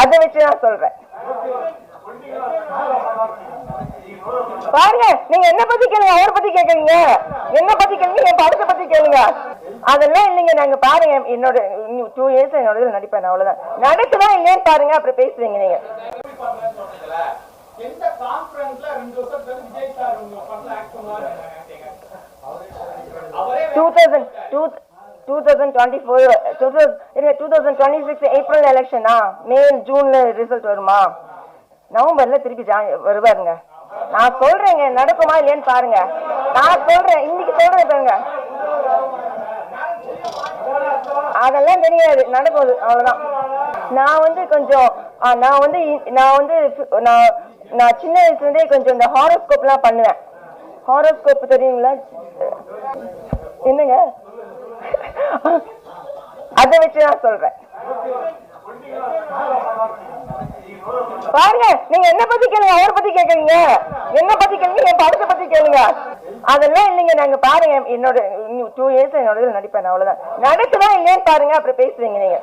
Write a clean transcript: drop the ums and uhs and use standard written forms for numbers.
அதை வச்சு நான் சொல்றேன். பாருங்க, நீங்க என்ன பத்தி கேளுங்க, அவரை பத்தி கேட்கறீங்க. என்ன பத்தி கேளுங்க, என் படத்தை பத்தி கேளுங்க. அதெல்லாம் இல்லைங்க. நாங்க பாருங்க, என்னோட 2 இயர்ஸ் என்னோட நடிப்பேன், அவ்வளவுதான். நடக்குதா இல்லையான்னு பாருங்க, அப்புறம் பேசுறீங்க நீங்க. 2026 ஏப்ரல் எலெக்ஷனா, மே ஜூன்ல ரிசல்ட் வருமா, நவம்பர்ல திருப்பி வருவாருங்க. நான் சொல்றேங்க, நடக்குமா இல்லையான்னு பாருங்க. நான் சொல்றேன், இன்னைக்கு சொல்றேன் பாருங்க. அதெல்லாம் தெரியாது, நடக்குது, அவ்வளவுதான். நான் கொஞ்சம் நான் சின்ன வயசுல இருந்தே கொஞ்சம் இந்த ஹாரோஸ்கோப் எல்லாம் பண்ணுவேன். ஹாரோஸ்கோப் தெரியுங்களா? என்னங்க, அதை வச்சு நான் சொல்றேன். பாருங்க, நீங்க என்ன பத்தி கேளுங்க, அவரை பத்தி கேட்கறீங்க. என்ன பத்தி கேளுங்க, என் படத்தை பத்தி கேளுங்க. அதெல்லாம் இல்லைங்க. நாங்க பாருங்க, என்னோட 2 இயர்ஸ் என்னோட நடிப்பேன், அவ்வளவுதான். நடக்குதா இல்லையான்னு பாருங்க, அப்புறம் பேசுறீங்க நீங்க.